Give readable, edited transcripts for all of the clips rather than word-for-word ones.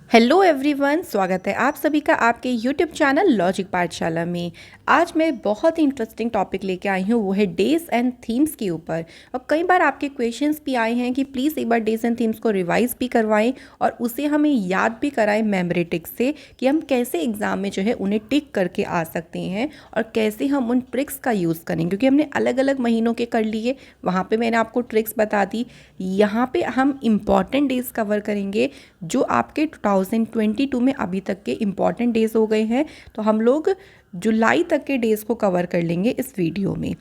Hello everyone, स्वागत है आप सभी का आपके यूट्यूब चैनल लॉजिक पाठशाला में। आज मैं बहुत ही इंटरेस्टिंग टॉपिक लेके आई हूँ, वो है डेज एंड थीम्स के ऊपर। और कई बार आपके क्वेश्चंस भी आए हैं कि प्लीज़ एक बार डेज एंड थीम्स को रिवाइज भी करवाएं और उसे हमें याद भी कराएं मेमोरी ट्रिक्स से कि हम कैसे एग्ज़ाम में जो है उन्हें टिक करके आ सकते हैं और कैसे हम उन ट्रिक्स का यूज़ करें, क्योंकि हमने अलग अलग महीनों के कर लिए। वहाँ पर मैंने आपको ट्रिक्स बता दी। यहाँ पर हम इम्पॉर्टेंट डेज कवर करेंगे जो आपके 2022 में अभी तक के इम्पॉर्टेंट डेज हो गए हैं। तो हम लोग जुलाई तक के डेज़ को कवर कर लेंगे इस वीडियो में।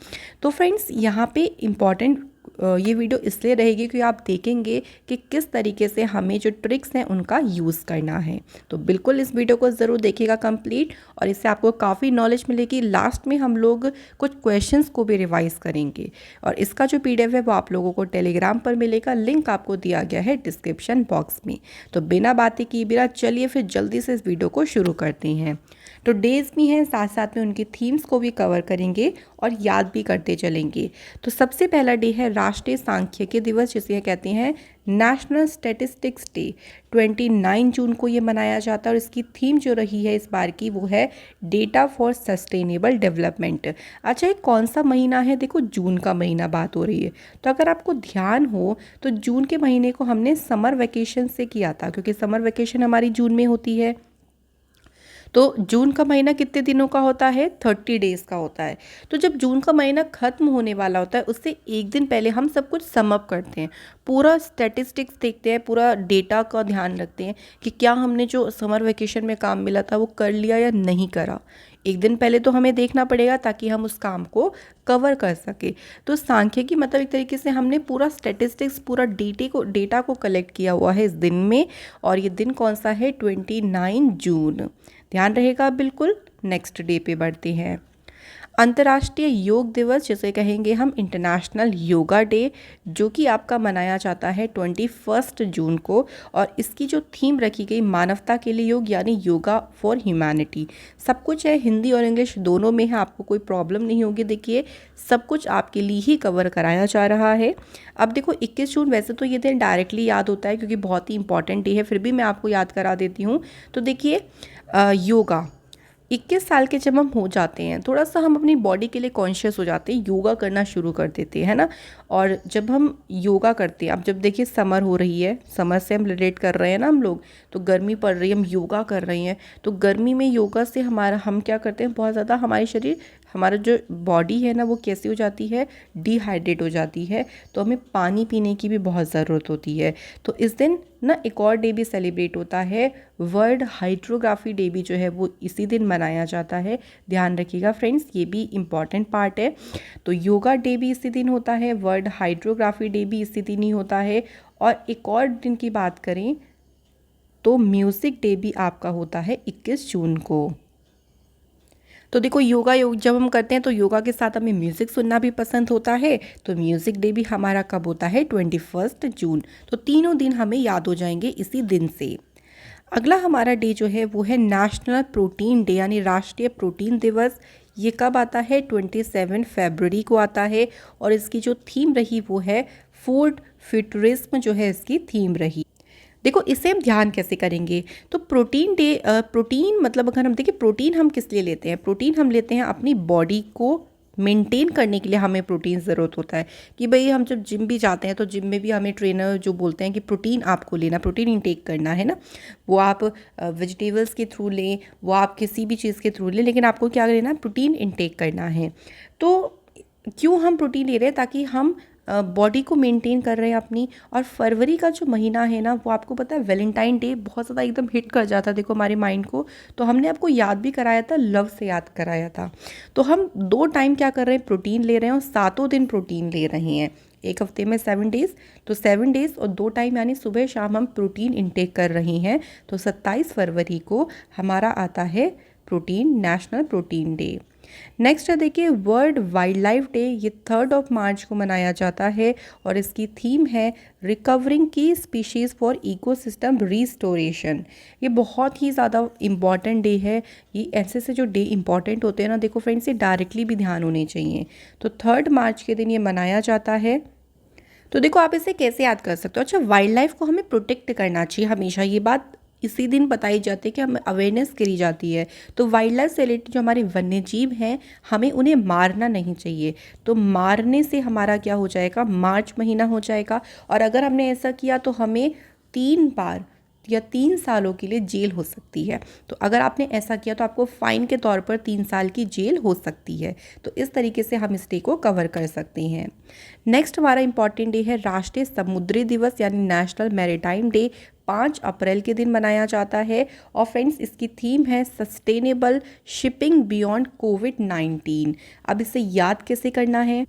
तो फ्रेंड्स, यहाँ पे इम्पॉर्टेंट ये वीडियो इसलिए रहेगी कि आप देखेंगे कि किस तरीके से हमें जो ट्रिक्स हैं उनका यूज़ करना है। तो बिल्कुल इस वीडियो को ज़रूर देखिएगा कंप्लीट, और इससे आपको काफ़ी नॉलेज मिलेगी। लास्ट में हम लोग कुछ क्वेश्चंस को भी रिवाइज करेंगे, और इसका जो PDF है वो आप लोगों को टेलीग्राम पर मिलेगा। लिंक आपको दिया गया है डिस्क्रिप्शन बॉक्स में। तो बिना बातें किए बिना चलिए फिर जल्दी से इस वीडियो को शुरू करते हैं। तो डेज़ भी हैं, साथ साथ में उनकी थीम्स को भी कवर करेंगे और याद भी करते चलेंगे। तो सबसे पहला डे है राष्ट्रीय सांख्यिकी दिवस, जिसे कहते हैं नेशनल स्टैटिस्टिक्स डे। 29 जून को ये मनाया जाता है, और इसकी थीम जो रही है इस बार की वो है डेटा फॉर सस्टेनेबल डेवलपमेंट। अच्छा, ये कौन सा महीना है? देखो, जून का महीना बात हो रही है। तो अगर आपको ध्यान हो तो जून के महीने को हमने समर वेकेशन से किया था, क्योंकि समर वेकेशन हमारी जून में होती है। तो जून का महीना कितने दिनों का होता है? 30 डेज़ का होता है। तो जब जून का महीना ख़त्म होने वाला होता है, उससे एक दिन पहले हम सब कुछ सम अप करते हैं, पूरा स्टैटिस्टिक्स देखते हैं, पूरा डेटा का ध्यान रखते हैं कि क्या हमने जो समर वेकेशन में काम मिला था वो कर लिया या नहीं करा। एक दिन पहले तो हमें देखना पड़ेगा ताकि हम उस काम को कवर कर सके। तो सांख्यिकी मतलब एक तरीके से हमने पूरा स्टैटिस्टिक्स, पूरा डेटा को कलेक्ट किया हुआ है इस दिन में। और ये दिन कौन सा है? 29 जून। ध्यान रहेगा बिल्कुल। नेक्स्ट डे पे बढ़ते हैं। अंतर्राष्ट्रीय योग दिवस, जिसे कहेंगे हम इंटरनेशनल योगा डे, जो कि आपका मनाया जाता है 21 जून को। और इसकी जो थीम रखी गई, मानवता के लिए योग, यानी योगा फॉर ह्यूमैनिटी। सब कुछ है, हिंदी और इंग्लिश दोनों में है, आपको कोई प्रॉब्लम नहीं होगी। देखिए, सब कुछ आपके लिए ही कवर कराया जा रहा है। अब देखो, 21 जून वैसे तो ये दिन डायरेक्टली याद होता है क्योंकि बहुत ही इंपॉर्टेंट डे है, फिर भी मैं आपको याद करा देती हूँ। तो देखिए, योगा 21 साल के जब हम हो जाते हैं, थोड़ा सा हम अपनी बॉडी के लिए कॉन्शियस हो जाते हैं, योगा करना शुरू कर देते हैं, है ना। और जब हम योगा करते हैं, अब जब देखिए समर हो रही है, समर से हम रिलेट कर रहे हैं ना हम लोग, तो गर्मी पड़ रही है, हम योगा कर रहे हैं। तो गर्मी में योगा से हम क्या करते हैं, बहुत ज़्यादा हमारे शरीर, हमारा जो बॉडी है ना, वो कैसी हो जाती है? डिहाइड्रेट हो जाती है। तो हमें पानी पीने की भी बहुत ज़रूरत होती है। तो इस दिन ना एक और डे भी सेलिब्रेट होता है, वर्ल्ड हाइड्रोग्राफी डे भी जो है वो इसी दिन मनाया जाता है। ध्यान रखिएगा फ्रेंड्स, ये भी इम्पॉर्टेंट पार्ट है। तो योगा डे भी इसी दिन होता है, वर्ल्ड हाइड्रोग्राफी डे भी इसी दिन ही होता है। और एक और दिन की बात करें तो म्यूज़िक डे भी आपका होता है 21 जून को। तो देखो, योग जब हम करते हैं तो योगा के साथ हमें म्यूज़िक सुनना भी पसंद होता है। तो म्यूज़िक डे भी हमारा कब होता है? 21 जून। तो तीनों दिन हमें याद हो जाएंगे इसी दिन से। अगला हमारा डे जो है वो है नेशनल प्रोटीन डे, यानी राष्ट्रीय प्रोटीन दिवस। ये कब आता है? 27 फरवरी को आता है। और इसकी जो थीम रही वो है फूड फ्यूचरिज्म, जो है इसकी थीम रही। देखो, इसे हम ध्यान कैसे करेंगे? तो प्रोटीन डे, प्रोटीन मतलब अगर हम देखें, प्रोटीन हम किस लिए लेते हैं? प्रोटीन हम लेते हैं अपनी बॉडी को मेंटेन करने के लिए। हमें प्रोटीन ज़रूरत होता है कि भाई हम जब जिम भी जाते हैं तो जिम में भी हमें ट्रेनर जो बोलते हैं कि प्रोटीन आपको लेना, प्रोटीन इंटेक करना है ना। वो आप वेजिटेबल्स के थ्रू लें, वो आप किसी भी चीज़ के थ्रू लें, लेकिन आपको क्या लेना? प्रोटीन इंटेक करना है। तो क्यों हम प्रोटीन ले रहे हैं? ताकि हम बॉडी को मेंटेन कर रहे हैं अपनी। और फरवरी का जो महीना है ना, वो आपको पता है वैलेंटाइन डे बहुत ज़्यादा एकदम हिट कर जाता है देखो हमारे माइंड को। तो हमने आपको याद भी कराया था, लव से याद कराया था। तो हम 2 टाइम क्या कर रहे हैं? प्रोटीन ले रहे हैं, और 7 दिन प्रोटीन ले रहे हैं। एक हफ्ते में 7 डेज़, तो 7 डेज़ और 2 टाइम यानी सुबह शाम हम प्रोटीन इंटेक कर रहे हैं। तो 27 फरवरी को हमारा आता है protein, national protein day. Next है देखिए वर्ल्ड वाइल्ड लाइफ डे। ये 3 मार्च को मनाया जाता है, और इसकी थीम है रिकवरिंग की स्पीशीज़ फॉर इकोसिस्टम रिस्टोरेशन। ये बहुत ही ज़्यादा इम्पॉर्टेंट डे है। ये ऐसे से जो डे इम्पॉर्टेंट होते हैं ना, देखो फ्रेंड्स, ये डायरेक्टली भी ध्यान होने चाहिए। तो 3 मार्च के दिन ये मनाया जाता है। तो देखो, आप इसे कैसे याद कर सकते हो? अच्छा, वाइल्ड लाइफ को हमें प्रोटेक्ट करना चाहिए हमेशा, ये बात इसी दिन बताई जाती है कि हमें अवेयरनेस करी जाती है। तो वाइल्ड लाइफ से रिलेटेड जो हमारे वन्य जीव हैं, हमें उन्हें मारना नहीं चाहिए। तो मारने से हमारा क्या हो जाएगा, मार्च महीना हो जाएगा। और अगर हमने ऐसा किया तो हमें 3 बार या 3 सालों के लिए जेल हो सकती है। तो अगर आपने ऐसा किया तो आपको फ़ाइन के तौर पर 3 साल की जेल हो सकती है। तो इस तरीके से हम इस डे को कवर कर सकते हैं। नेक्स्ट हमारा इंपॉर्टेंट डे है राष्ट्रीय समुद्री दिवस यानी नेशनल मैरीटाइम डे। 5 अप्रैल के दिन मनाया जाता है। और फ्रेंड्स, इसकी थीम है सस्टेनेबल शिपिंग बियॉन्ड कोविड-19। अब इसे याद कैसे करना है?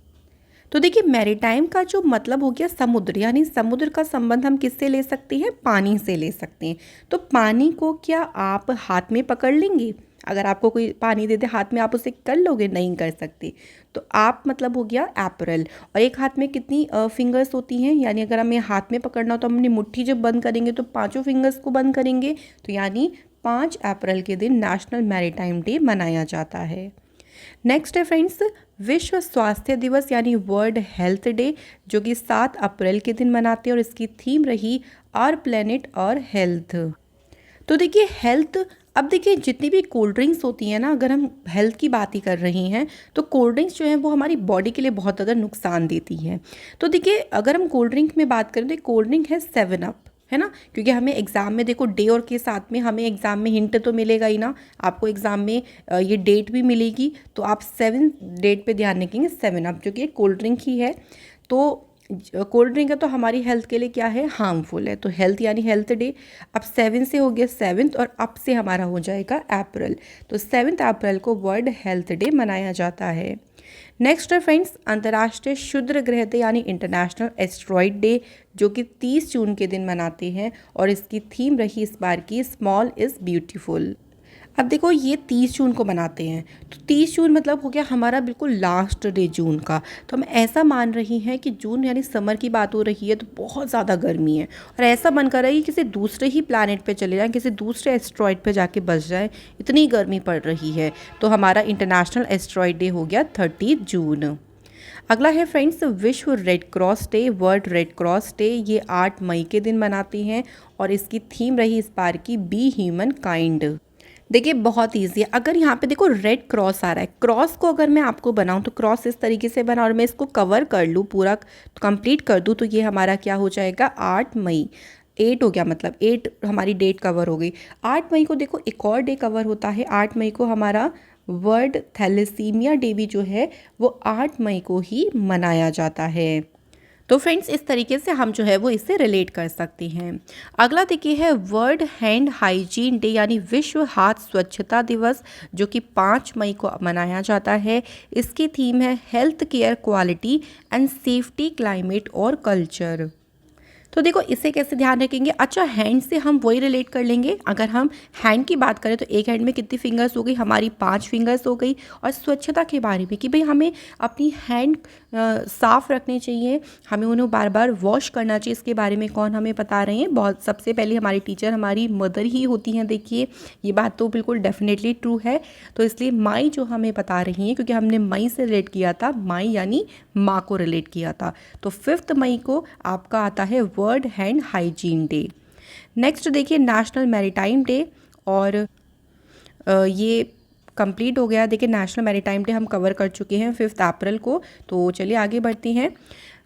तो देखिए, मैरीटाइम का जो मतलब हो गया समुद्र, यानी समुद्र का संबंध हम किससे ले सकते हैं, पानी से ले सकते हैं। तो पानी को क्या आप हाथ में पकड़ लेंगे? अगर आपको कोई पानी दे दे हाथ में, आप उसे कर लोगे? नहीं कर सकते। तो आप मतलब हो गया अप्रैल। और एक हाथ में कितनी फिंगर्स होती हैं, यानी अगर हमें हाथ में पकड़ना हो तो हम अपनी मुट्ठी जब बंद करेंगे तो 5 फिंगर्स को बंद करेंगे। तो यानी 5 अप्रैल के दिन नेशनल मैरीटाइम डे मनाया जाता है। नेक्स्ट है फ्रेंड्स विश्व स्वास्थ्य दिवस यानी वर्ल्ड हेल्थ डे, जो कि 7 अप्रैल के दिन मनाते हैं। और इसकी थीम रही आवर प्लेनेट और हेल्थ। तो देखिए हेल्थ, अब देखिए जितनी भी कोल्ड ड्रिंक्स होती हैं ना, अगर हम हेल्थ की बात ही कर रहे हैं तो कोल्ड ड्रिंक्स जो है वो हमारी बॉडी के लिए बहुत ज़्यादा नुकसान देती हैं। तो देखिए अगर हम कोल्ड ड्रिंक में बात करें तो कोल्ड ड्रिंक है 7 अप, है ना। क्योंकि हमें एग्ज़ाम में देखो डे और के साथ में हमें एग्ज़ाम में हिंट तो मिलेगा ही ना। आपको एग्ज़ाम में ये डेट भी मिलेगी, तो आप 7 डेट पे ध्यान रखेंगे। 7 अप जो कि एक कोल्ड ड्रिंक ही है। तो कोल्ड ड्रिंक है तो हमारी हेल्थ के लिए क्या है, हार्मफुल है। तो हेल्थ यानी हेल्थ डे। अब 7 से हो गया 7th और अप से हमारा हो जाएगा अप्रैल। तो 7 अप्रैल को वर्ल्ड हेल्थ डे मनाया जाता है। नेक्स्ट है फ्रेंड्स अंतर्राष्ट्रीय क्षुद्र ग्रह डे यानी इंटरनेशनल एस्ट्रॉइड डे, जो कि 30 जून के दिन मनाते हैं। और इसकी थीम रही इस बार की स्मॉल इज़ ब्यूटीफुल। अब देखो ये 30 जून को मनाते हैं, तो 30 जून मतलब हो गया हमारा बिल्कुल लास्ट डे जून का। तो हम ऐसा मान रही हैं कि जून यानी समर की बात हो रही है, तो बहुत ज़्यादा गर्मी है। और ऐसा मन कर रहा है कि किसी दूसरे ही प्लैनेट पे चले जाएं, किसी दूसरे एस्ट्रॉइड पे जाके बस जाएं, इतनी गर्मी पड़ रही है। तो हमारा इंटरनेशनल एस्ट्रॉइड डे हो गया 30 जून। अगला है फ्रेंड्स विश्व red cross day, world red cross day. ये 8 मई के दिन मनाते हैं। और इसकी थीम रही इस बार की बी ह्यूमन काइंड। देखिए बहुत ईजी है। अगर यहाँ पे देखो रेड क्रॉस आ रहा है, क्रॉस को अगर मैं आपको बनाऊँ तो क्रॉस इस तरीके से बना और मैं इसको कवर कर लूँ, पूरा कंप्लीट कर दूँ, तो ये हमारा क्या हो जाएगा 8 मई। 8 हो गया, मतलब 8 हमारी डेट कवर हो गई। 8 मई को देखो एक और डे कवर होता है। 8 मई को हमारा वर्ल्ड थैलेसीमिया डे भी जो है वो 8 मई को ही मनाया जाता है। तो फ्रेंड्स इस तरीके से हम जो है वो इससे रिलेट कर सकते हैं। अगला देखिए है वर्ल्ड हैंड हाइजीन डे यानी विश्व हाथ स्वच्छता दिवस, जो कि 5 मई को मनाया जाता है। इसकी थीम है health care quality and safety climate और कल्चर। तो देखो इसे कैसे ध्यान रखेंगे, अच्छा हैंड से हम वही रिलेट कर लेंगे। अगर हम हैंड की बात करें तो एक हैंड में कितनी फिंगर्स हो गई, हमारी 5 फिंगर्स हो गई। और स्वच्छता के बारे में कि भाई हमें अपनी हैंड साफ़ रखने चाहिए, हमें उन्हें बार बार वॉश करना चाहिए। इसके बारे में कौन हमें बता रहे हैं, बहुत सबसे पहले हमारी टीचर हमारी मदर ही होती हैं। देखिए ये बात तो बिल्कुल डेफिनेटली ट्रू है। तो इसलिए माई जो हमें बता रही हैं, क्योंकि हमने मई से रिलेट किया था, माई यानी माँ को रिलेट किया था। तो 5 मई को आपका आता है world hand hygiene day. Next देखिए नेशनल मैरीटाइम डे। और ये कंप्लीट हो गया। देखिए नेशनल मैरीटाइम डे हम कवर कर चुके हैं 5 अप्रैल को। तो चलिए आगे बढ़ते हैं।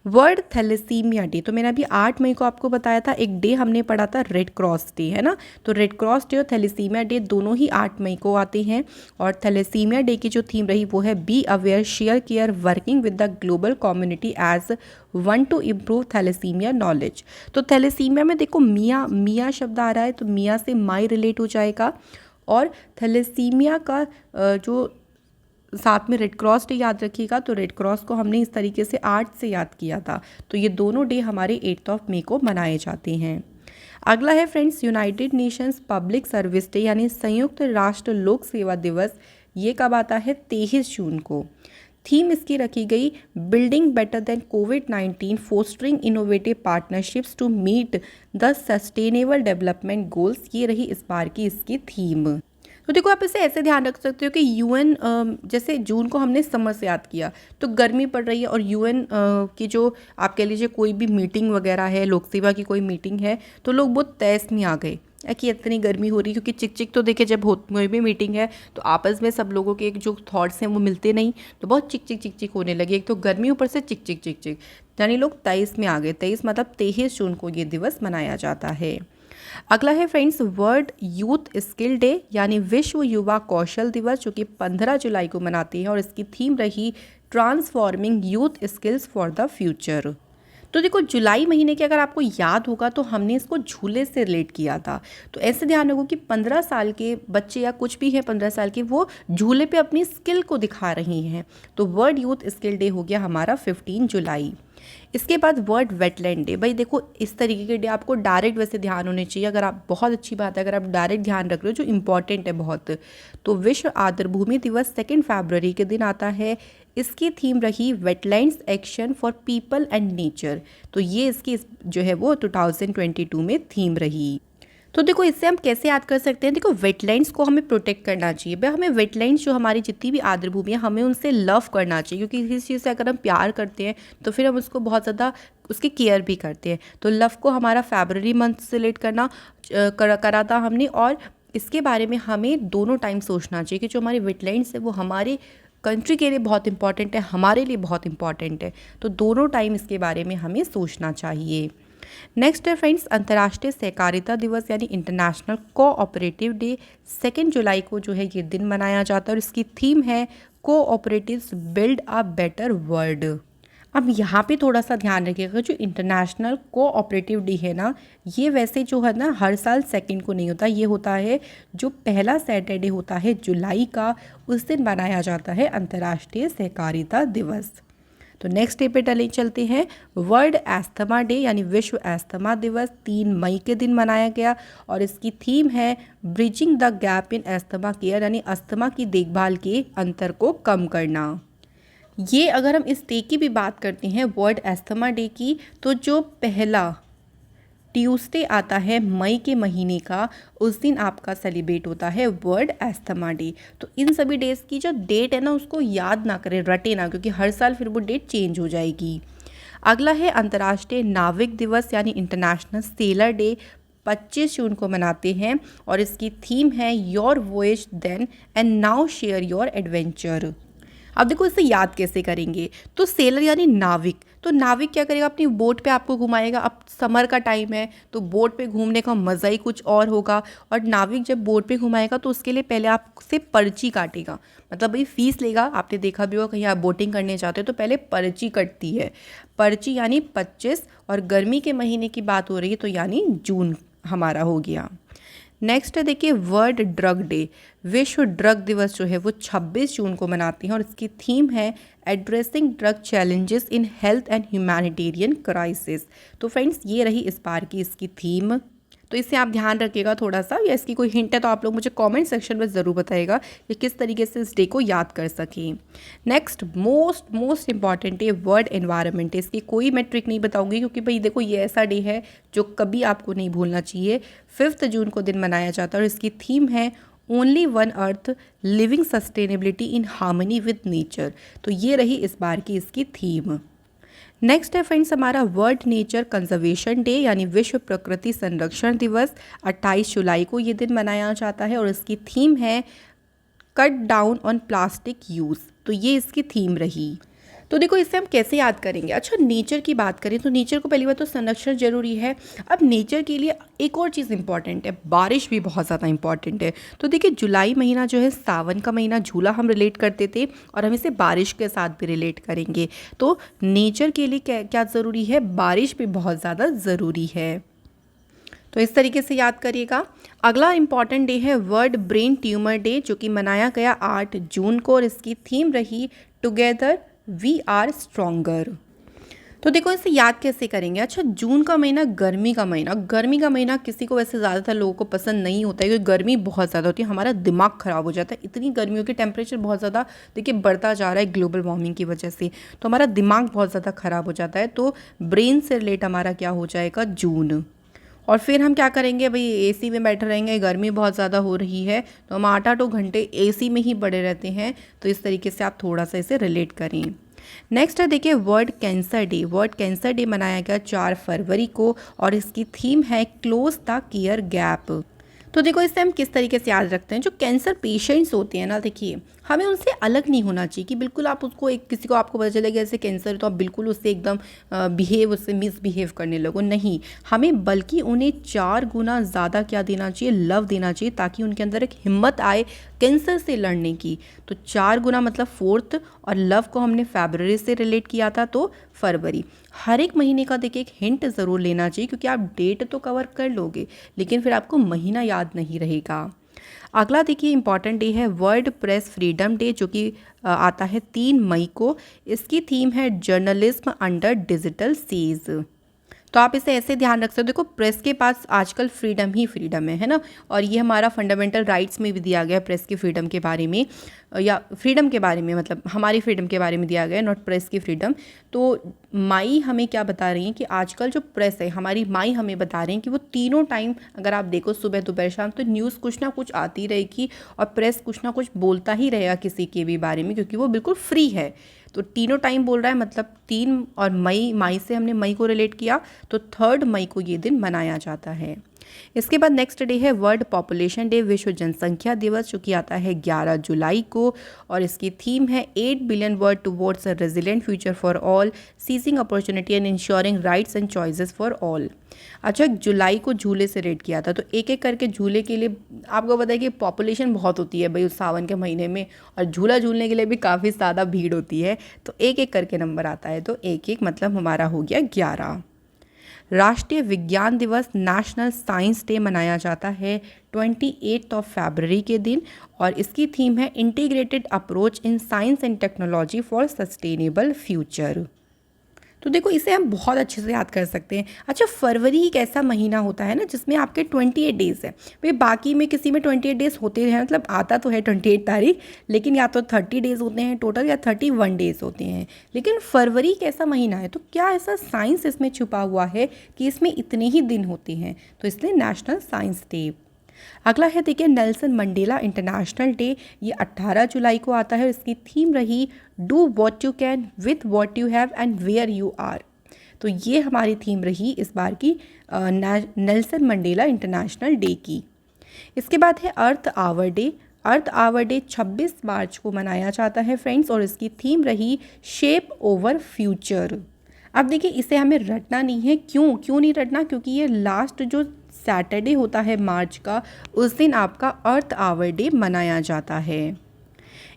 वर्ल्ड थैलेसीमिया डे, तो मैंने अभी 8 मई को आपको बताया था। एक डे हमने पढ़ा था रेड क्रॉस डे, है ना। तो रेड क्रॉस डे और थैलेसीमिया डे दोनों ही 8 मई को आते हैं। और थैलेसीमिया डे की जो थीम रही वो है be aware share care working with the global community as one to improve thalassemia knowledge. तो थैलेसीमिया में देखो मिया मिया शब्द आ रहा है, तो मिया से माई रिलेट हो जाएगा। और थैलेसीमिया का जो साथ में रेड क्रॉस डे याद रखिएगा। तो रेड क्रॉस को हमने इस तरीके से 8 से याद किया था। तो ये दोनों डे हमारे 8 मई को मनाए जाते हैं। अगला है friends United Nations public service day यानी संयुक्त राष्ट्र लोक सेवा दिवस। ये कब आता है, 23 जून को। थीम इसकी रखी गई बिल्डिंग बेटर देन कोविड-19 fostering innovative partnerships to meet the sustainable development goals. ये रही इस बार की इसकी थीम। तो देखो आप इसे ऐसे ध्यान रख सकते हो कि यूएन, जैसे जून को हमने समर से याद किया तो गर्मी पड़ रही है, और यूएन की जो आप कह लीजिए कोई भी मीटिंग वगैरह है, लोक सेवा की कोई मीटिंग है, तो लोग बहुत तैस में आ गए कि इतनी गर्मी हो रही, क्योंकि चिक चिक तो देखिए जब कोई भी मीटिंग है तो आपस में सब लोगों के एक जो थॉट्स हैं वो मिलते नहीं, तो बहुत चिक चिक होने लगी। एक तो गर्मी ऊपर से चिक चिक, यानी लोग 23 में आ गए। 23 मतलब 23 जून को ये दिवस मनाया जाता है। अगला है friends world youth skill day, यानी विश्व युवा कौशल दिवस, जो कि 15 जुलाई को मनाते हैं और इसकी थीम रही transforming youth skills for the future. तो देखो जुलाई महीने के अगर आपको याद होगा तो हमने इसको झूले से रिलेट किया था। तो ऐसे ध्यान रखो कि 15 साल के बच्चे या कुछ भी हैं 15 साल के, वो झूले पे अपनी स्किल को दिखा रही हैं। तो वर्ल्ड यूथ स्किल डे हो गया हमारा 15 जुलाई। इसके बाद वर्ल्ड वेटलैंड डे। भाई देखो इस तरीके के डे आपको डायरेक्ट वैसे ध्यान होने चाहिए, अगर आप, बहुत अच्छी बात है अगर आप डायरेक्ट ध्यान रख रहे हो, जो इम्पॉर्टेंट है बहुत। तो विश्व आर्द्रभूमि दिवस 2 फरवरी के दिन आता है। इसकी थीम रही wetlands action for people and nature. तो ये इसकी जो है वो 2022 में थीम रही। तो देखो इससे हम कैसे याद कर सकते हैं, देखो वेटलैंड्स को हमें प्रोटेक्ट करना चाहिए। भाई हमें वेटलैंड्स जो हमारी जितनी भी आर्द्रभूमि है हमें उनसे लव करना चाहिए, क्योंकि इस चीज़ से अगर हम प्यार करते हैं तो फिर हम उसको बहुत ज़्यादा उसकी केयर भी करते हैं। तो लव को हमारा फरवरी मंथ से रिलेट करा था हमने। और इसके बारे में हमें दोनों टाइम सोचना चाहिए कि जो हमारे वेटलैंड्स है वो हमारे कंट्री के लिए बहुत इंपॉर्टेंट है, हमारे लिए बहुत इंपॉर्टेंट है। तो दोनों टाइम इसके बारे में हमें सोचना चाहिए। नेक्स्ट है फ्रेंड्स अंतर्राष्ट्रीय सहकारिता दिवस, यानी इंटरनेशनल कोऑपरेटिव डे। 2 जुलाई को जो है ये दिन मनाया जाता है और इसकी थीम है cooperatives build a better world. अब यहाँ पे थोड़ा सा ध्यान रखिएगा, जो इंटरनेशनल कोऑपरेटिव डे है ना, ये वैसे जो है ना हर साल 2 को नहीं होता, ये होता है जो पहला सैटरडे होता है जुलाई का, उस दिन मनाया जाता है अंतर्राष्ट्रीय सहकारिता दिवस। तो नेक्स्ट डे पे चलते हैं, वर्ल्ड एस्थमा डे, यानी विश्व एस्थमा दिवस 3 मई के दिन मनाया गया और इसकी थीम है bridging the gap in asthma care, यानी अस्थमा की देखभाल के अंतर को कम करना। ये अगर हम इस डे की भी बात करते हैं वर्ल्ड एस्थमा डे की, तो जो पहला ट्यूसडे आता है मई के महीने का, उस दिन आपका सेलिब्रेट होता है वर्ल्ड एस्थमा डे। तो इन सभी डेज की जो डेट है ना उसको याद ना करें, रटे ना, क्योंकि हर साल फिर वो डेट चेंज हो जाएगी। अगला है अंतर्राष्ट्रीय नाविक दिवस, यानी इंटरनेशनल सेलर डे। 25 जून को मनाते हैं और इसकी थीम है your voyage then and now share your adventure. अब देखो इसे याद कैसे करेंगे, तो सेलर यानी नाविक, तो नाविक क्या करेगा, अपनी बोट पे आपको घुमाएगा। अब समर का टाइम है तो बोट पे घूमने का मज़ा ही कुछ और होगा। और नाविक जब बोट पे घुमाएगा तो उसके लिए पहले आपसे पर्ची काटेगा, मतलब भाई फीस लेगा। आपने देखा भी होगा कहीं आप बोटिंग करने जाते हो तो पहले पर्ची कटती है, पर्ची यानी 25। और गर्मी के महीने की बात हो रही है तो यानी जून हमारा हो गया। नेक्स्ट है देखिए वर्ल्ड ड्रग डे, विश्व ड्रग दिवस जो है वो 26 जून को मनाते हैं और इसकी थीम है addressing drug challenges in health and humanitarian crisis. तो फ्रेंड्स ये रही इस बार की इसकी थीम। तो इससे आप ध्यान रखिएगा थोड़ा सा, या इसकी कोई हिंट है तो आप लोग मुझे कमेंट सेक्शन में ज़रूर बताइएगा कि किस तरीके से इस डे को याद कर सकें। Next most important day world environment day. इसकी कोई मैं ट्रिक नहीं बताऊंगी, क्योंकि भाई देखो ये ऐसा डे है जो कभी आपको नहीं भूलना चाहिए। 5 जून को दिन मनाया जाता है और इसकी थीम है only one earth living sustainability in harmony with nature. तो ये रही इस बार की इसकी थीम। नेक्स्ट है फ्रेंड्स हमारा वर्ल्ड नेचर कंजर्वेशन डे, यानी विश्व प्रकृति संरक्षण दिवस। 28 जुलाई को ये दिन मनाया जाता है और इसकी थीम है cut down on plastic use. तो ये इसकी थीम रही। तो देखो इससे हम कैसे याद करेंगे, अच्छा नेचर की बात करें तो नेचर को पहली बात तो संरक्षण जरूरी है। अब नेचर के लिए एक और चीज़ इंपॉर्टेंट है, बारिश भी बहुत ज़्यादा इंपॉर्टेंट है। तो देखिए जुलाई महीना जो है सावन का महीना, झूला हम रिलेट करते थे और हम इसे बारिश के साथ भी रिलेट करेंगे। तो नेचर के लिए क्या क्या ज़रूरी है, बारिश भी बहुत ज़्यादा ज़रूरी है। तो इस तरीके से याद करिएगा। अगला इंपॉर्टेंट डे है वर्ल्ड ब्रेन ट्यूमर डे, जो कि मनाया गया 8 जून को और इसकी थीम रही टुगेदर वी आर स्ट्रॉन्गर। तो देखो इसे याद कैसे करेंगे, अच्छा जून का महीना गर्मी का महीना, गर्मी का महीना किसी को वैसे ज़्यादातर लोगों को पसंद नहीं होता है क्योंकि गर्मी बहुत ज़्यादा होती है, हमारा दिमाग ख़राब हो जाता है। इतनी गर्मियों के टेम्परेचर बहुत ज़्यादा देखिए बढ़ता जा रहा है ग्लोबल वार्मिंग की वजह से, तो हमारा दिमाग बहुत ज़्यादा ख़राब हो जाता है। तो ब्रेन से रिलेट हमारा क्या हो जाएगा जून। और फिर हम क्या करेंगे भाई, एसी में बैठे रहेंगे, गर्मी बहुत ज़्यादा हो रही है तो हम 8-8 घंटे एसी में ही पड़े रहते हैं। तो इस तरीके से आप थोड़ा सा इसे रिलेट करें। नेक्स्ट है देखिए world cancer day. World cancer day मनाया गया 4 फरवरी को और इसकी थीम है क्लोज द केयर गैप। तो देखो इससे हम किस तरीके से याद रखते हैं, जो कैंसर पेशेंट्स होते हैं ना, देखिए हमें उनसे अलग नहीं होना चाहिए कि बिल्कुल आप उसको एक किसी को आपको पता चलेगा ऐसे कैंसर है तो आप बिल्कुल उससे एकदम उससे मिसबिहेव करने लगो, नहीं। हमें बल्कि उन्हें 4 गुना ज़्यादा क्या देना चाहिए, लव देना चाहिए, ताकि उनके अंदर एक हिम्मत आए कैंसर से लड़ने की। तो 4 गुना मतलब 4th, और लव को हमने फरवरी से रिलेट किया था तो फरवरी। हर एक महीने का देखिए एक हिंट ज़रूर लेना चाहिए, क्योंकि आप डेट तो कवर कर लोगे लेकिन फिर आपको महीना याद नहीं रहेगा। अगला देखिए इंपॉर्टेंट डे है वर्ल्ड प्रेस फ्रीडम डे, जो कि आता है 3 मई को। इसकी थीम है जर्नलिज्म अंडर डिजिटल सीज। तो आप इसे ऐसे ध्यान रख सकते हो, देखो प्रेस के पास आजकल फ्रीडम ही फ्रीडम है ना, और ये हमारा फंडामेंटल राइट्स में भी दिया गया है प्रेस की फ्रीडम के बारे में, या फ्रीडम के बारे में, मतलब हमारी फ्रीडम के बारे में दिया गया है, नॉट प्रेस की फ्रीडम। तो माई हमें क्या बता रही हैं कि आजकल जो प्रेस है हमारी, माई हमें बता रहे हैं कि वो तीनों टाइम अगर आप देखो सुबह दोपहर शाम, तो न्यूज़ कुछ ना कुछ आती रहेगी और प्रेस कुछ ना कुछ बोलता ही रहेगा किसी के भी बारे में, क्योंकि वो बिल्कुल फ्री है। तो तीनों टाइम बोल रहा है, मतलब 3 और मई से हमने मई को रिलेट किया, तो 3 मई को ये दिन मनाया जाता है। इसके बाद नेक्स्ट डे है वर्ल्ड पॉपुलेशन डे, विश्व जनसंख्या दिवस, जो कि आता है 11 जुलाई को, और इसकी थीम है 8 billion world towards a resilient future for all, seizing opportunity and ensuring rights and choices for all. अच्छा, जुलाई को झूले से रेट किया था, तो एक एक करके झूले के लिए आपको पता है कि पॉपुलेशन बहुत होती है भाई उस सावन के महीने में, और झूला झूलने के लिए भी काफ़ी ज़्यादा भीड़ होती है, तो एक एक करके नंबर आता है, तो एक एक मतलब हमारा हो गया 11। राष्ट्रीय विज्ञान दिवस नेशनल साइंस डे मनाया जाता है 28 फरवरी के दिन, और इसकी थीम है integrated approach in science and technology for sustainable future. तो देखो इसे हम बहुत अच्छे से याद कर सकते हैं। अच्छा, फरवरी एक ऐसा महीना होता है ना जिसमें आपके 28 डेज़ है भाई, बाकी में किसी में 28 डेज़ होते हैं, मतलब आता तो है 28 तारीख, लेकिन या तो 30 डेज़ होते हैं टोटल या 31 डेज़ होते हैं। लेकिन फरवरी एक ऐसा महीना है, तो क्या ऐसा साइंस इसमें छुपा हुआ है कि इसमें इतने ही दिन होते हैं, तो इसलिए नेशनल साइंस डे। अगला है देखिए नेल्सन मंडेला इंटरनेशनल डे, ये 18 जुलाई को आता है, इसकी थीम रही do what you can with what you have and where you are. तो ये हमारी थीम रही इस बार की नेल्सन मंडेला इंटरनेशनल डे की। इसके बाद है Earth Hour Day. Earth Hour Day 26 मार्च को मनाया जाता है फ्रेंड्स, और इसकी थीम रही शेप ओवर फ्यूचर। अब देखिए इसे हमें रटना नहीं है, क्यों नहीं रटना, क्योंकि ये लास्ट जो सैटरडे होता है मार्च का, उस दिन आपका अर्थ आवर डे मनाया जाता है।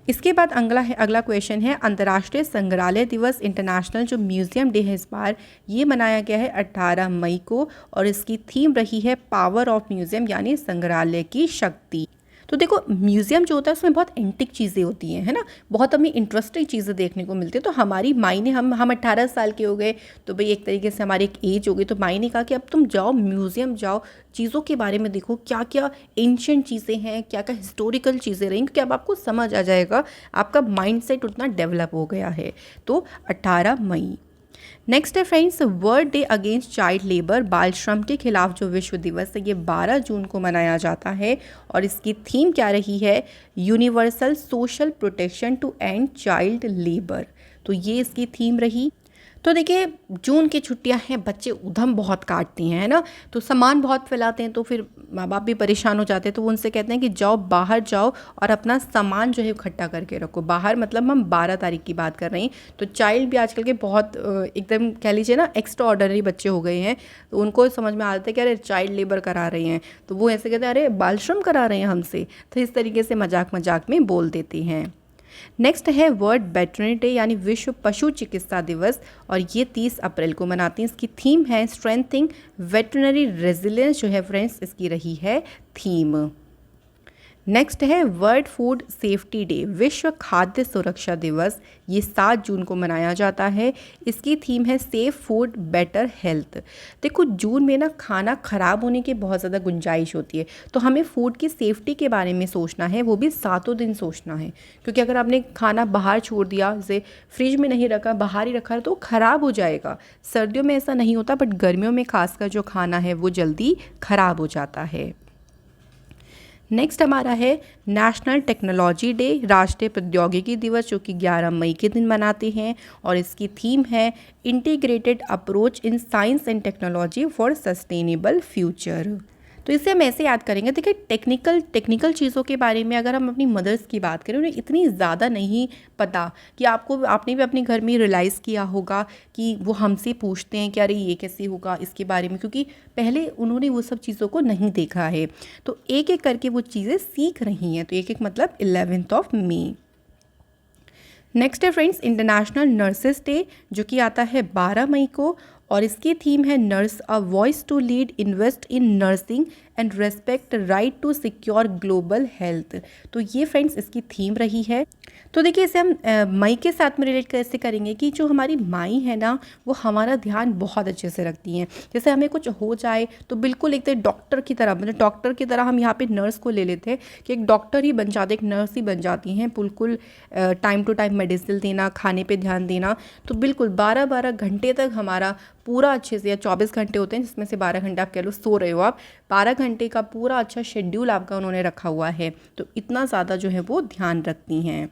इसके बाद अगला क्वेश्चन है अंतर्राष्ट्रीय संग्रहालय दिवस, इंटरनेशनल जो म्यूज़ियम डे है इस बार, ये मनाया गया है 18 मई को, और इसकी थीम रही है पावर ऑफ म्यूज़ियम, यानी संग्रहालय की शक्ति। तो देखो म्यूज़ियम जो होता है उसमें बहुत एंटिक चीज़ें होती हैं, है ना, बहुत हमें इंटरेस्टिंग चीज़ें देखने को मिलती है। तो हमारी माई ने, हम 18 साल के हो गए, तो भाई एक तरीके से हमारी एक एज हो गई, तो माई ने कहा कि अब तुम जाओ म्यूज़ियम जाओ, चीज़ों के बारे में देखो क्या क्या एंशिएंट चीज़ें हैं, क्या क्या हिस्टोरिकल चीज़ें रहीं, क्योंकि अब आपको समझ आ जाएगा, आपका माइंडसेट उतना डेवलप हो गया है। तो 18 मई। नेक्स्ट है friends world day against child labour, बाल श्रम के खिलाफ जो विश्व दिवस है, ये 12 जून को मनाया जाता है, और इसकी थीम क्या रही है, universal social protection to end child labour. तो ये इसकी थीम रही। तो देखिए जून की छुट्टियां हैं, बच्चे उधम बहुत काटते हैं, है ना, तो सामान बहुत फैलाते हैं, तो फिर माँ बाप भी परेशान हो जाते हैं, तो वो उनसे कहते हैं कि जाओ बाहर जाओ और अपना सामान जो है इकट्ठा करके रखो। बाहर मतलब हम 12 तारीख की बात कर रहे हैं। तो चाइल्ड भी आजकल के बहुत एकदम कह लीजिए ना एक्स्ट्रा ऑर्डनरी बच्चे हो गए हैं, तो उनको समझ में आता है कि अरे चाइल्ड लेबर करा रहे हैं, तो वो ऐसे कहते हैं अरे बाल श्रम करा रहे हैं हमसे, तो इस तरीके से मजाक मजाक में बोल देते हैं। नेक्स्ट है वर्ल्ड वेटरनरी डे, यानी विश्व पशु चिकित्सा दिवस, और ये 30 अप्रैल को मनाते हैं। इसकी थीम है स्ट्रेंथिंग वेटरनरी रेजिलियंस, जो है फ्रेंड्स इसकी रही है थीम। नेक्स्ट है वर्ल्ड फूड सेफ्टी डे, विश्व खाद्य सुरक्षा दिवस, ये 7 जून को मनाया जाता है। इसकी थीम है सेफ फूड बेटर हेल्थ। देखो जून में ना खाना ख़राब होने की बहुत ज़्यादा गुंजाइश होती है, तो हमें फूड की सेफ्टी के बारे में सोचना है, वो भी 7 दिन सोचना है, क्योंकि अगर आपने खाना बाहर छोड़ दिया, जैसे फ्रिज में नहीं रखा, बाहर ही रखा, तो ख़राब हो जाएगा। सर्दियों में ऐसा नहीं होता, बट गर्मियों में खासकर जो खाना है वो जल्दी ख़राब हो जाता है। नेक्स्ट हमारा है नेशनल टेक्नोलॉजी डे, राष्ट्रीय प्रौद्योगिकी दिवस, जो कि 11 मई के दिन मनाते हैं और इसकी थीम है integrated approach in science and technology for sustainable future. तो इसे हम ऐसे याद करेंगे। देखिए टेक्निकल चीज़ों के बारे में अगर हम अपनी मदर्स की बात करें, उन्हें इतनी ज़्यादा नहीं पता कि आपने भी अपने घर में रियलाइज़ किया होगा कि वो हमसे पूछते हैं कि अरे ये कैसे होगा इसके बारे में, क्योंकि पहले उन्होंने वो सब चीज़ों को नहीं देखा है। तो एक एक करके वो चीज़ें सीख रही हैं। तो एक मतलब 11 मई। नेक्स्ट है फ्रेंड्स इंटरनेशनल नर्सेस डे, जो कि आता है 12 मई को और इसकी थीम है nurse a voice to lead, invest in nursing and respect rights to secure global health. तो ये फ्रेंड्स इसकी थीम रही है। तो देखिए इसे हम मई के साथ में रिलेट कैसे करेंगे कि जो हमारी माई है ना, वो हमारा ध्यान बहुत अच्छे से रखती हैं। जैसे हमें कुछ हो जाए तो बिल्कुल एक डॉक्टर की तरह, मतलब डॉक्टर की तरह हम यहाँ पे नर्स को ले लेते हैं कि एक डॉक्टर ही बन जाते, एक नर्स ही बन जाती हैं। बिल्कुल टाइम टू टाइम मेडिसिन देना, खाने पे ध्यान देना। तो बिल्कुल 12-12 घंटे तक हमारा पूरा अच्छे से, या 24 घंटे होते हैं जिसमें से 12 घंटे आप कह लो सो रहे हो आप, 12 घंटे का पूरा अच्छा शेड्यूल आपका उन्होंने रखा हुआ है। तो इतना ज़्यादा जो है वो ध्यान रखती हैं।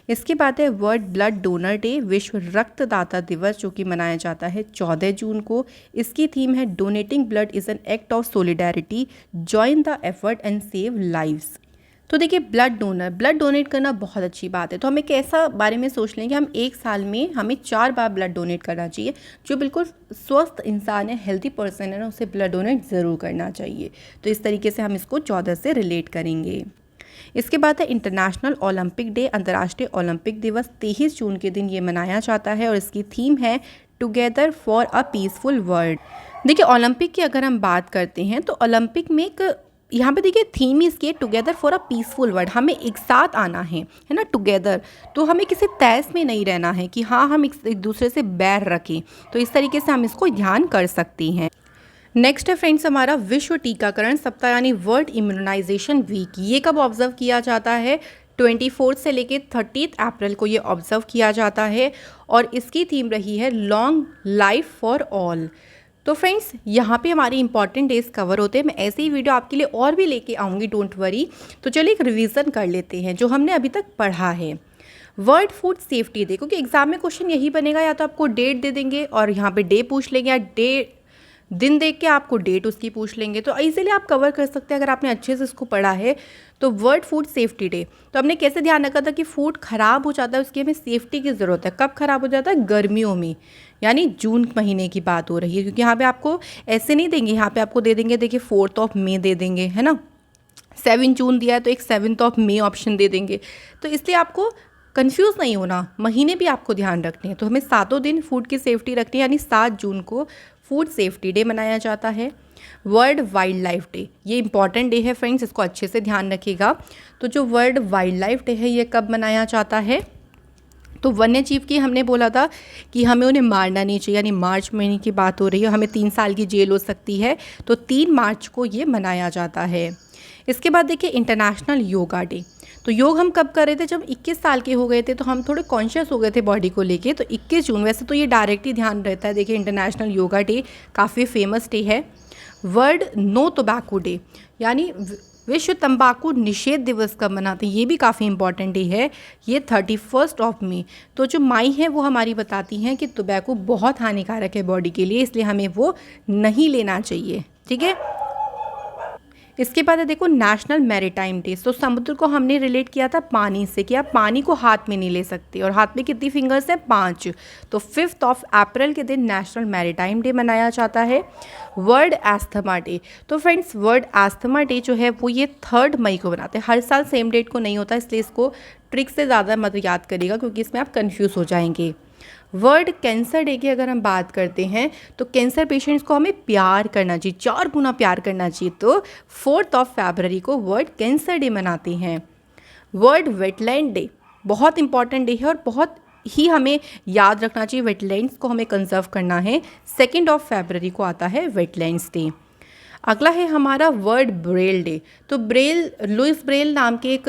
इसके बाद है वर्ल्ड ब्लड डोनर डे, विश्व रक्तदाता दिवस, जो कि मनाया जाता है 14 जून को। इसकी थीम है donating blood is an act of solidarity, join the effort and save lives. तो देखिए ब्लड डोनेट करना बहुत अच्छी बात है। तो हम एक ऐसा बारे में सोच लें कि हम एक साल में हमें 4 बार ब्लड डोनेट करना चाहिए। जो बिल्कुल स्वस्थ इंसान है, हेल्दी पर्सन है ना, उसे ब्लड डोनेट ज़रूर करना चाहिए। तो इस तरीके से हम इसको 14 से रिलेट करेंगे। इसके बाद है इंटरनेशनल ओलंपिक डे, अंतर्राष्ट्रीय ओलंपिक दिवस, 23 जून के दिन ये मनाया जाता है और इसकी थीम है together for a peaceful world. देखिए ओलंपिक की अगर हम बात करते हैं तो ओलंपिक में एक यहाँ पे देखिए थीम इसकी together for a peaceful world, हमें एक साथ आना है ना, टुगेदर। तो हमें किसी तैस में नहीं रहना है कि हाँ हम एक दूसरे से बैर रखें। तो इस तरीके से हम इसको ध्यान कर सकती हैं। नेक्स्ट है फ्रेंड्स हमारा विश्व टीकाकरण सप्ताह, यानी वर्ल्ड इम्यूनाइजेशन वीक। ये कब ऑब्जर्व किया जाता है? 24 से लेके 30 अप्रैल को ये ऑब्जर्व किया जाता है और इसकी थीम रही है लॉन्ग लाइफ फॉर ऑल। तो फ्रेंड्स यहाँ पे हमारे इंपॉर्टेंट डेज कवर होते हैं। मैं ऐसे ही वीडियो आपके लिए और भी लेके आऊँगी, डोंट वरी। तो चलिए एक रिवीजन कर लेते हैं जो हमने अभी तक पढ़ा है। वर्ल्ड फूड सेफ्टी डे, क्योंकि एग्जाम में क्वेश्चन यही बनेगा, या तो आपको डेट दे देंगे और यहाँ पे डे पूछ लेंगे, या दिन देख के आपको डेट उसकी पूछ लेंगे। तो इसीलिए आप कवर कर सकते हैं अगर आपने अच्छे से इसको पढ़ा है। तो वर्ल्ड फूड सेफ्टी डे, तो हमने कैसे ध्यान रखा था कि फूड ख़राब हो जाता है, उसकी हमें सेफ्टी की ज़रूरत है। कब ख़राब हो जाता है? गर्मियों में, यानी जून महीने की बात हो रही है, क्योंकि यहाँ पे आपको ऐसे नहीं देंगे, यहाँ पे आपको दे देंगे, देखिए 4 मई दे देंगे, है ना। 7 जून दिया है तो एक 7 मई ऑप्शन दे देंगे। तो इसलिए आपको कंफ्यूज नहीं होना, महीने भी आपको ध्यान रखने हैं। तो हमें 7 दिन फूड की सेफ्टी रखनी है, यानी 7 जून को फूड सेफ्टी डे मनाया जाता है। वर्ल्ड वाइल्ड लाइफ डे, ये इंपॉर्टेंट डे है फ्रेंड्स, इसको अच्छे से ध्यान रखिएगा। तो जो वर्ल्ड वाइल्ड लाइफ डे है ये कब मनाया जाता है? तो वन्य जीव की हमने बोला था कि हमें उन्हें मारना नहीं चाहिए, यानी मार्च महीने की बात हो रही है, हमें 3 साल की जेल हो सकती है। तो 3 मार्च को ये मनाया जाता है। इसके बाद देखिए इंटरनेशनल योगा डे। तो योग हम कब कर रहे थे? जब 21 साल के हो गए थे, तो हम थोड़े कॉन्शियस हो गए थे बॉडी को लेके। तो 21 जून, वैसे तो ये डायरेक्ट ही ध्यान रहता है। देखिए इंटरनेशनल योगा डे काफ़ी फेमस डे है। वर्ल्ड नो टोबैको डे, यानी विश्व तंबाकू निषेध दिवस कब मनाते हैं? ये भी काफ़ी इंपॉर्टेंट डे है, ये 31 मई। तो जो माई है वो हमारी बताती हैं कि टोबैको बहुत हानिकारक है बॉडी के लिए, इसलिए हमें वो नहीं लेना चाहिए, ठीक है। इसके बाद है देखो नेशनल मैरीटाइम डे। तो समुद्र को हमने रिलेट किया था पानी से, कि आप पानी को हाथ में नहीं ले सकते, और हाथ में कितनी फिंगर्स हैं? 5। तो 5 अप्रैल के दिन नेशनल मैरीटाइम डे मनाया जाता है। वर्ल्ड एस्थमा डे, तो फ्रेंड्स वर्ल्ड एस्थमा डे जो है वो ये 3 मई को बनाते हैं। हर साल सेम डेट को नहीं होता, इसलिए इसको ट्रिक से ज़्यादा मत याद करिएगा, क्योंकि इसमें आप कन्फ्यूज़ हो जाएंगे। वर्ल्ड कैंसर डे की अगर हम बात करते हैं तो कैंसर पेशेंट्स को हमें प्यार करना चाहिए, 4 गुना प्यार करना चाहिए। तो 4 फरवरी को वर्ल्ड कैंसर डे मनाते हैं। वर्ल्ड वेटलैंड डे बहुत इंपॉर्टेंट डे है और बहुत ही हमें याद रखना चाहिए, वेटलैंड्स को हमें कंजर्व करना है। 2 फरवरी को आता है वेटलैंड्स डे। अगला है हमारा वर्ल्ड ब्रेल डे। तो लुइस ब्रेल नाम के एक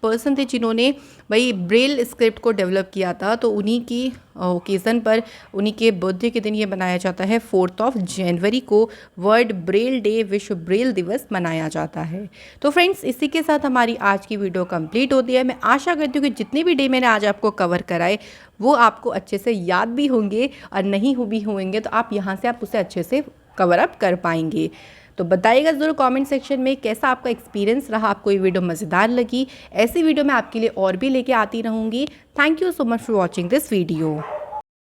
पर्सन थे जिन्होंने भाई ब्रेल स्क्रिप्ट को डेवलप किया था। तो उन्हीं की ओकेज़न पर, उन्हीं के बर्थडे के दिन ये मनाया जाता है। 4 जनवरी को वर्ल्ड ब्रेल डे, विश्व ब्रेल दिवस मनाया जाता है। तो फ्रेंड्स, इसी के साथ हमारी आज की वीडियो कंप्लीट होती है। मैं आशा करती हूँ कि जितने भी डे मैंने आज आपको कवर कराए वो आपको अच्छे से याद भी होंगे, और नहीं भी होंगे तो आप यहाँ से आप उसे अच्छे से कवर अप कर पाएंगे। तो बताइएगा ज़रूर कमेंट सेक्शन में कैसा आपका एक्सपीरियंस रहा, आपको ये वीडियो मज़ेदार लगी। ऐसी वीडियो मैं आपके लिए और भी लेके आती रहूँगी। Thank you so much for watching this video.